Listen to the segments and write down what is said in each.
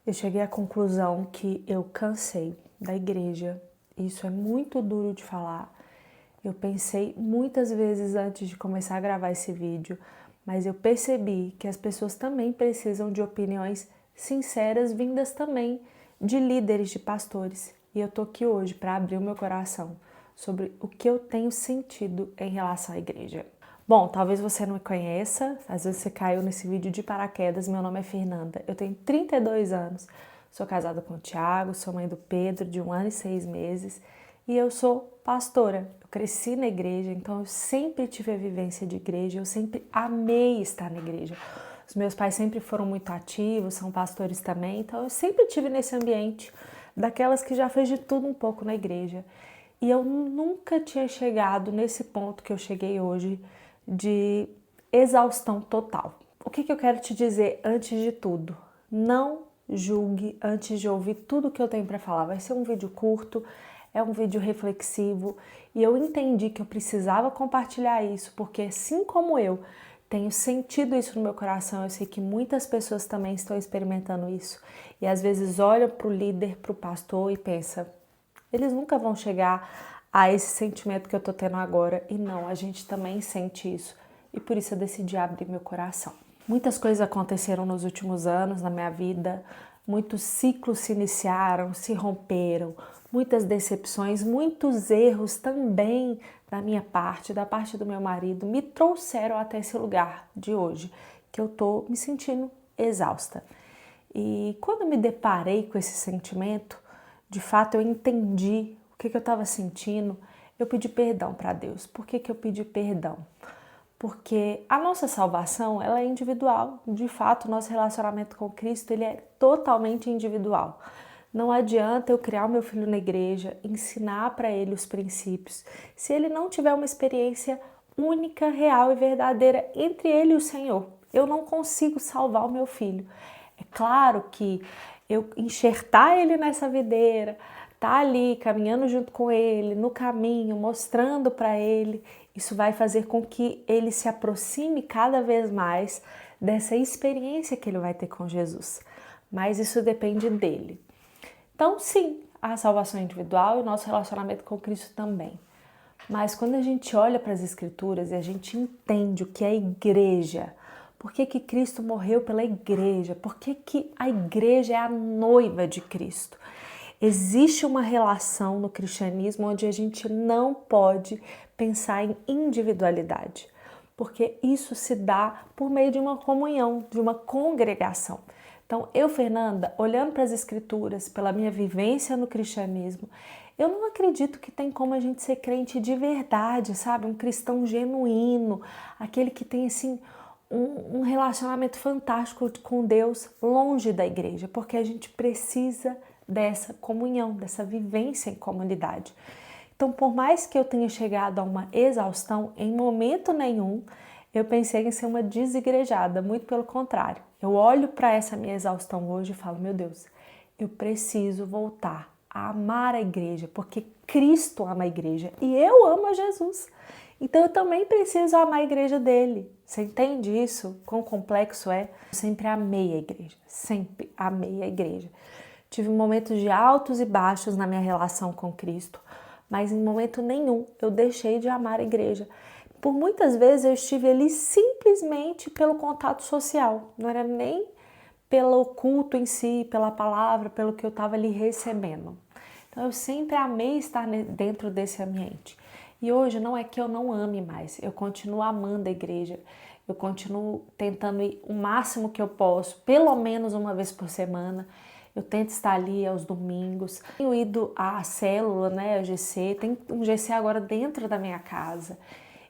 Eu cheguei à conclusão que eu cansei da igreja. Isso é muito duro de falar. Eu pensei muitas vezes antes de começar a gravar esse vídeo, mas eu percebi que as pessoas também precisam de opiniões sinceras vindas também de líderes, de pastores. E eu tô aqui hoje para abrir o meu coração sobre o que eu tenho sentido em relação à igreja. Bom, talvez você não me conheça, às vezes você caiu nesse vídeo de paraquedas. Meu nome é Fernanda, eu tenho 32 anos, sou casada com o Thiago, sou mãe do Pedro, de 1 ano e 6 meses, e eu sou pastora. Eu cresci na igreja, então eu sempre tive a vivência de igreja, eu sempre amei estar na igreja. Os meus pais sempre foram muito ativos, são pastores também, então eu sempre tive nesse ambiente daquelas que já fez de tudo um pouco na igreja. E eu nunca tinha chegado nesse ponto que eu cheguei hoje, de exaustão total. O que eu quero te dizer antes de tudo? Não julgue antes de ouvir tudo que eu tenho para falar. Vai ser um vídeo curto, é um vídeo reflexivo, e eu entendi que eu precisava compartilhar isso, porque assim como eu tenho sentido isso no meu coração, eu sei que muitas pessoas também estão experimentando isso, e às vezes olham para o líder, para o pastor e pensam, eles nunca vão chegar a esse sentimento que eu tô tendo agora. E não, a gente também sente isso. E por isso eu decidi abrir meu coração. Muitas coisas aconteceram nos últimos anos na minha vida. Muitos ciclos se iniciaram, se romperam. Muitas decepções, muitos erros também da minha parte, da parte do meu marido, me trouxeram até esse lugar de hoje, que eu tô me sentindo exausta. E quando eu me deparei com esse sentimento, de fato eu entendi o que eu estava sentindo, eu pedi perdão para Deus. Por que eu pedi perdão? Porque a nossa salvação, ela é individual. De fato, o nosso relacionamento com Cristo, ele é totalmente individual. Não adianta eu criar o meu filho na igreja, ensinar para ele os princípios, se ele não tiver uma experiência única, real e verdadeira entre ele e o Senhor. Eu não consigo salvar o meu filho. É claro que eu enxertar ele nessa videira, tá ali caminhando junto com ele, no caminho, mostrando para ele, isso vai fazer com que ele se aproxime cada vez mais dessa experiência que ele vai ter com Jesus. Mas isso depende dele. Então, sim, a salvação é individual e o nosso relacionamento com Cristo também. Mas quando a gente olha para as Escrituras e a gente entende o que é a igreja, por que Cristo morreu pela igreja, por que a igreja é a noiva de Cristo, existe uma relação no cristianismo onde a gente não pode pensar em individualidade, porque isso se dá por meio de uma comunhão, de uma congregação. Então, eu, Fernanda, olhando para as Escrituras, pela minha vivência no cristianismo, eu não acredito que tem como a gente ser crente de verdade, sabe? Um cristão genuíno, aquele que tem, assim, um relacionamento fantástico com Deus longe da igreja, porque a gente precisa dessa comunhão, dessa vivência em comunidade. Então, por mais que eu tenha chegado a uma exaustão, em momento nenhum eu pensei em ser uma desigrejada, muito pelo contrário. Eu olho para essa minha exaustão hoje e falo, meu Deus, eu preciso voltar a amar a igreja, porque Cristo ama a igreja e eu amo a Jesus. Então eu também preciso amar a igreja dele. Você entende isso? Quão complexo é? Eu sempre amei a igreja, sempre amei a igreja. Tive momentos de altos e baixos na minha relação com Cristo, mas em momento nenhum eu deixei de amar a igreja. Por muitas vezes eu estive ali simplesmente pelo contato social, não era nem pelo culto em si, pela palavra, pelo que eu estava ali recebendo. Então eu sempre amei estar dentro desse ambiente. E hoje não é que eu não ame mais, eu continuo amando a igreja, eu continuo tentando ir o máximo que eu posso, pelo menos uma vez por semana. Eu tento estar ali aos domingos. Tenho ido à célula, né, a GC, tem um GC agora dentro da minha casa.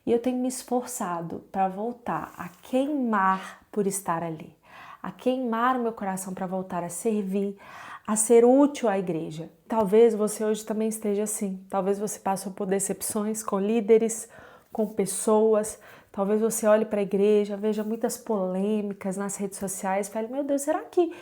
E eu tenho me esforçado para voltar a queimar por estar ali, a queimar o meu coração para voltar a servir, a ser útil à igreja. Talvez você hoje também esteja assim, talvez você passou por decepções com líderes, com pessoas, talvez você olhe para a igreja, veja muitas polêmicas nas redes sociais e fale, meu Deus, será que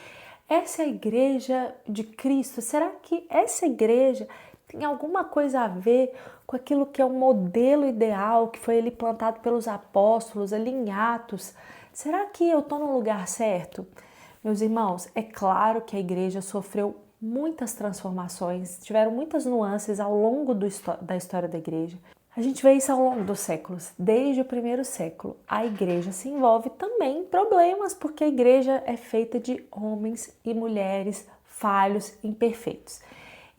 essa é a igreja de Cristo? Será que essa igreja tem alguma coisa a ver com aquilo que é o modelo ideal que foi ali plantado pelos apóstolos ali em Atos? Será que eu estou no lugar certo? Meus irmãos, é claro que a igreja sofreu muitas transformações, tiveram muitas nuances ao longo da história da igreja. A gente vê isso ao longo dos séculos. Desde o primeiro século, a igreja se envolve também em problemas, porque a igreja é feita de homens e mulheres falhos, imperfeitos.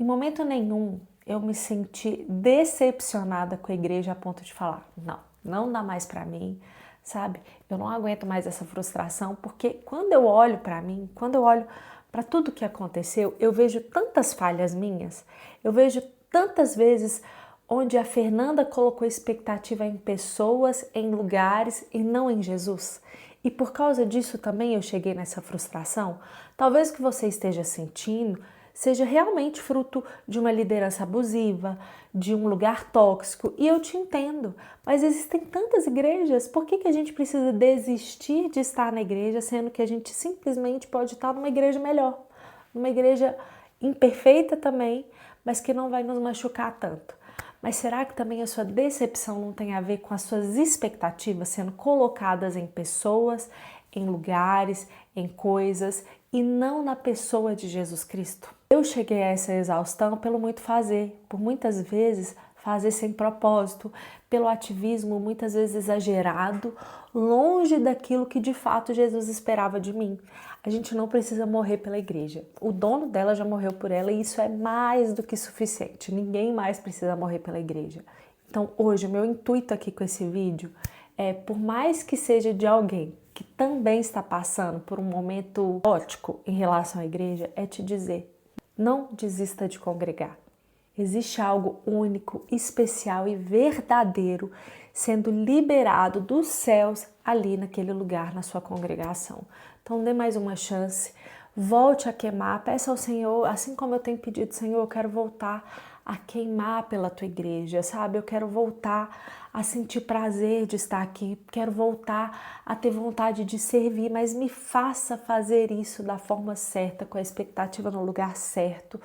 Em momento nenhum eu me senti decepcionada com a igreja a ponto de falar, não dá mais para mim, sabe? Eu não aguento mais essa frustração, porque quando eu olho para mim, quando eu olho para tudo que aconteceu, eu vejo tantas falhas minhas, eu vejo tantas vezes onde a Fernanda colocou expectativa em pessoas, em lugares e não em Jesus. E por causa disso também eu cheguei nessa frustração. Talvez o que você esteja sentindo seja realmente fruto de uma liderança abusiva, de um lugar tóxico, e eu te entendo, mas existem tantas igrejas, por que a gente precisa desistir de estar na igreja, sendo que a gente simplesmente pode estar numa igreja melhor, numa igreja imperfeita também, mas que não vai nos machucar tanto? Mas será que também a sua decepção não tem a ver com as suas expectativas sendo colocadas em pessoas, em lugares, em coisas e não na pessoa de Jesus Cristo? Eu cheguei a essa exaustão pelo muito fazer, por muitas vezes fazer sem propósito, pelo ativismo muitas vezes exagerado, longe daquilo que de fato Jesus esperava de mim. A gente não precisa morrer pela igreja. O dono dela já morreu por ela e isso é mais do que suficiente. Ninguém mais precisa morrer pela igreja. Então hoje o meu intuito aqui com esse vídeo é, por mais que seja de alguém que também está passando por um momento caótico em relação à igreja, é te dizer, não desista de congregar. Existe algo único, especial e verdadeiro sendo liberado dos céus ali naquele lugar, na sua congregação. Então dê mais uma chance, volte a queimar, peça ao Senhor, assim como eu tenho pedido, Senhor, eu quero voltar a queimar pela tua igreja, sabe? Eu quero voltar a sentir prazer de estar aqui, quero voltar a ter vontade de servir, mas me faça fazer isso da forma certa, com a expectativa no lugar certo,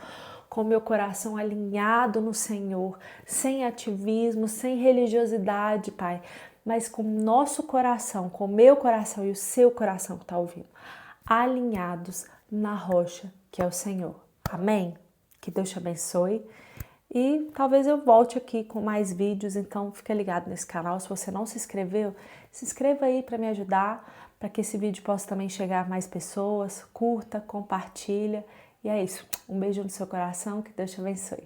com meu coração alinhado no Senhor, sem ativismo, sem religiosidade, Pai, mas com o nosso coração, com o meu coração e o seu coração que está ouvindo, alinhados na rocha que é o Senhor. Amém? Que Deus te abençoe. E talvez eu volte aqui com mais vídeos, então fica ligado nesse canal. Se você não se inscreveu, se inscreva aí para me ajudar, para que esse vídeo possa também chegar a mais pessoas. Curta, compartilha. E é isso. Um beijo no seu coração, que Deus te abençoe.